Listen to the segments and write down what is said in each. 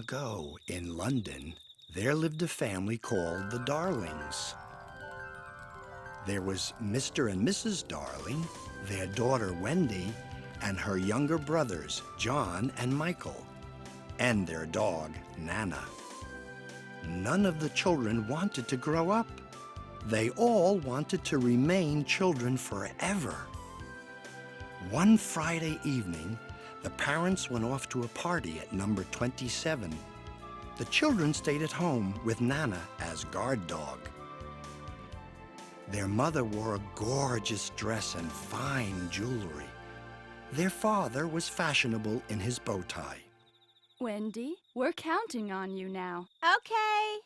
ago, in London, there lived a family called the Darlings. There was Mr. and Mrs. Darling, their daughter Wendy, and her younger brothers, John and Michael, and their dog, Nana. None of the children wanted to grow up. They all wanted to remain children forever. One Friday evening, the parents went off to a party at number 27. The children stayed at home with Nana as guard dog. Their mother wore a gorgeous dress and fine jewelry. Their father was fashionable in his bow tie. Wendy, we're counting on you now. Okay.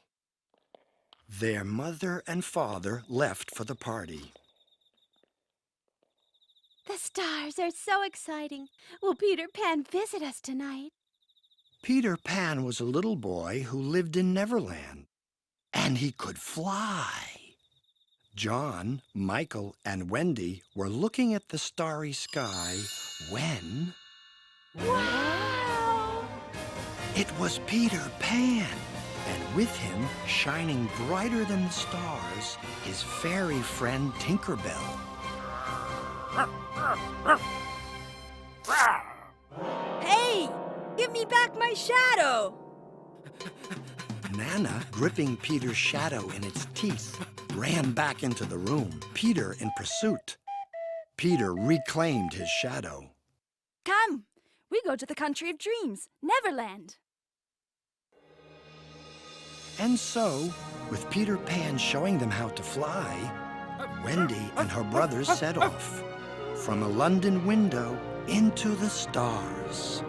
Their mother and father left for the party. The stars are so exciting. Will Peter Pan visit us tonight? Peter Pan was a little boy who lived in Neverland, and he could fly. John, Michael, and Wendy were looking at the starry sky when... Wow! It was Peter Pan, and with him, shining brighter than the stars, his fairy friend Tinkerbell. Hey! Give me back my shadow! Nana, gripping Peter's shadow in its teeth, ran back into the room, Peter in pursuit. Peter reclaimed his shadow. Come, we go to the country of dreams, Neverland. And so, with Peter Pan showing them how to fly, Wendy and her brothers set off from a London window into the stars.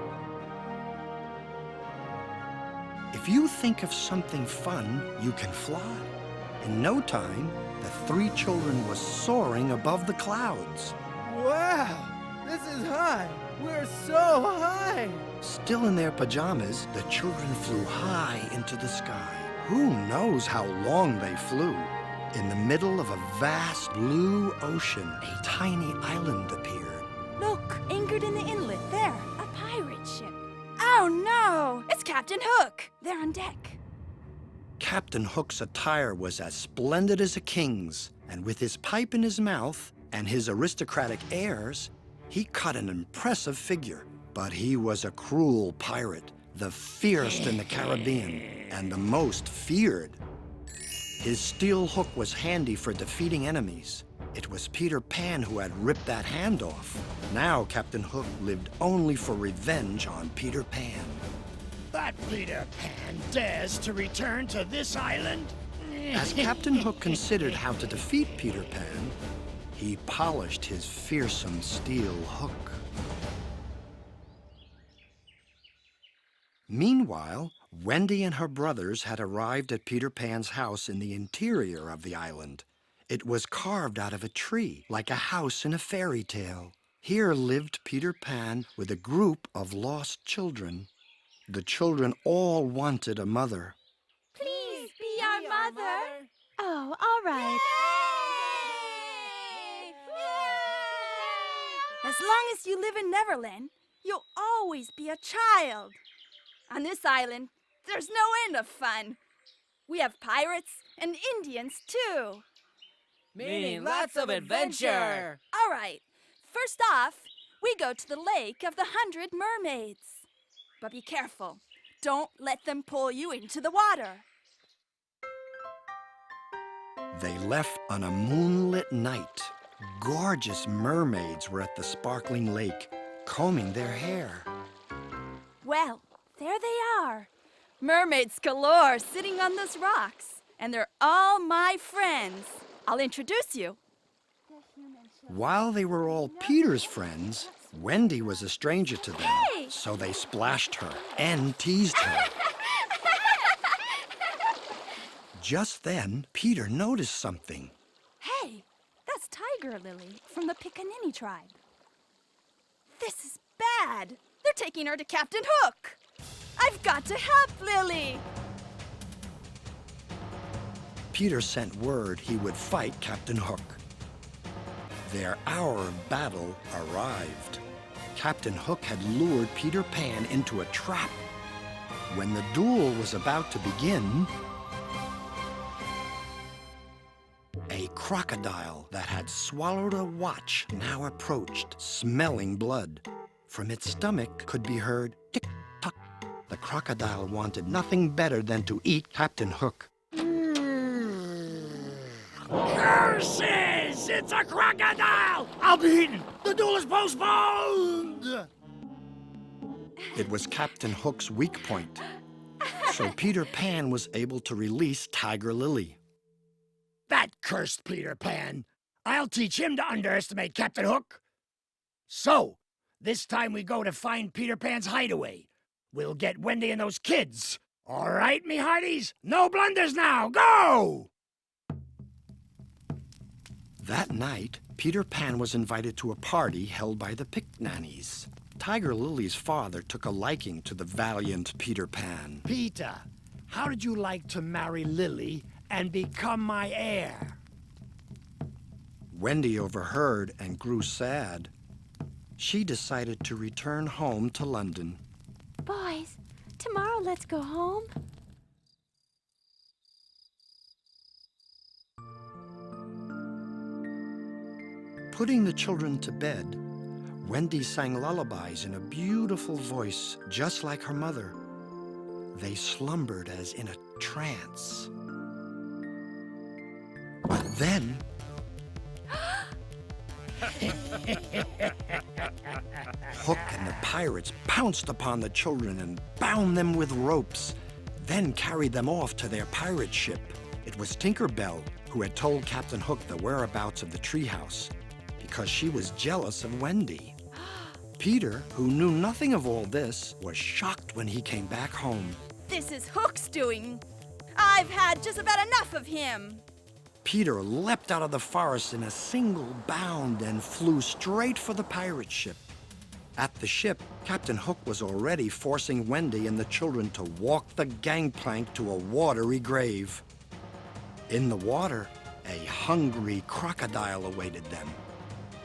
If you think of something fun, you can fly. In no time, the three children were soaring above the clouds. Wow! This is high! We're so high! Still in their pajamas, the children flew high into the sky. Who knows how long they flew? In the middle of a vast blue ocean, a tiny island appeared. Look, anchored in the inlet, there, a pirate ship. Oh no! It's Captain Hook! They're on deck. Captain Hook's attire was as splendid as a king's, and with his pipe in his mouth and his aristocratic airs, he cut an impressive figure. But he was a cruel pirate, the fiercest in the Caribbean, and the most feared. His steel hook was handy for defeating enemies. It was Peter Pan who had ripped that hand off. Now Captain Hook lived only for revenge on Peter Pan. That Peter Pan dares to return to this island? As Captain Hook considered how to defeat Peter Pan, he polished his fearsome steel hook. Meanwhile, Wendy and her brothers had arrived at Peter Pan's house in the interior of the island. It was carved out of a tree, like a house in a fairy tale. Here lived Peter Pan with a group of lost children. The children all wanted a mother. Please be our mother. Oh, all right. As long as you live in Neverland, you'll always be a child. On this island, there's no end of fun. We have pirates and Indians, too. Meaning lots of adventure! All right, first off, we go to the Lake of the 100 Mermaids. But be careful. Don't let them pull you into the water. They left on a moonlit night. Gorgeous mermaids were at the sparkling lake, combing their hair. Well, there they are. Mermaids galore sitting on those rocks. And they're all my friends. I'll introduce you. While they were all Peter's friends, Wendy was a stranger to them. Hey! So they splashed her and teased her. Just then, Peter noticed something. Hey, that's Tiger Lily from the Pickaninny tribe. This is bad. They're taking her to Captain Hook. I've got to help Lily. Peter sent word he would fight Captain Hook. Their hour of battle arrived. Captain Hook had lured Peter Pan into a trap. When the duel was about to begin, a crocodile that had swallowed a watch now approached, smelling blood. From its stomach could be heard tick-tock. The crocodile wanted nothing better than to eat Captain Hook. Curses! It's a crocodile! I'll be eaten! The duel is postponed! It was Captain Hook's weak point, so Peter Pan was able to release Tiger Lily. That cursed Peter Pan! I'll teach him to underestimate Captain Hook! So, this time we go to find Peter Pan's hideaway. We'll get Wendy and those kids. All right, me hearties? No blunders now! Go! That night, Peter Pan was invited to a party held by the Picknannies. Tiger Lily's father took a liking to the valiant Peter Pan. Peter, how did you like to marry Lily and become my heir? Wendy overheard and grew sad. She decided to return home to London. Boys, tomorrow let's go home. Putting the children to bed, Wendy sang lullabies in a beautiful voice, just like her mother. They slumbered as in a trance. But then... Hook and the pirates pounced upon the children and bound them with ropes, then carried them off to their pirate ship. It was Tinker Bell who had told Captain Hook the whereabouts of the treehouse, because she was jealous of Wendy. Peter, who knew nothing of all this, was shocked when he came back home. This is Hook's doing. I've had just about enough of him. Peter leapt out of the forest in a single bound and flew straight for the pirate ship. At the ship, Captain Hook was already forcing Wendy and the children to walk the gangplank to a watery grave. In the water, a hungry crocodile awaited them.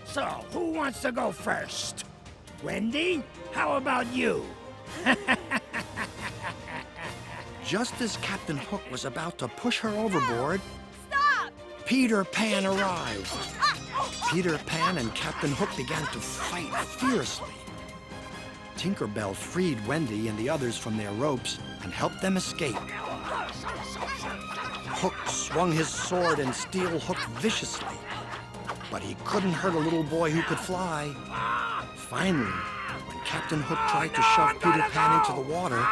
So, who wants to go first? Wendy, how about you? Just as Captain Hook was about to push her overboard, Stop! Peter Pan arrived. Peter Pan and Captain Hook began to fight fiercely. Tinker Bell freed Wendy and the others from their ropes and helped them escape. Hook swung his sword and steel hooked viciously, but he couldn't hurt a little boy who could fly. Finally, when Captain Hook tried to shove Peter Pan into the water,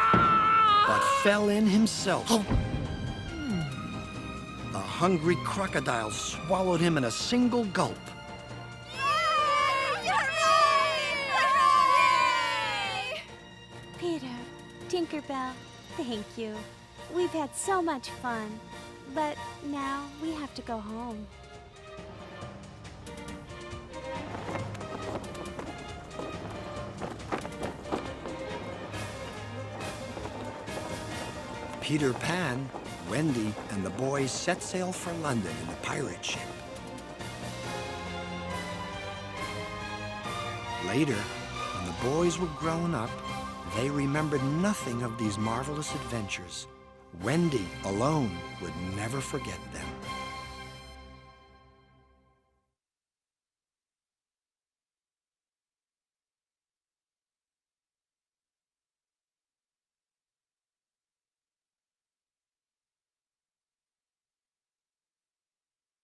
but fell in himself, the hungry crocodile swallowed him in a single gulp. Peter, Tinkerbell, thank you. We've had so much fun, but now we have to go home. Peter Pan, Wendy, and the boys set sail for London in the pirate ship. Later, when the boys were grown up, they remembered nothing of these marvelous adventures. Wendy alone would never forget them.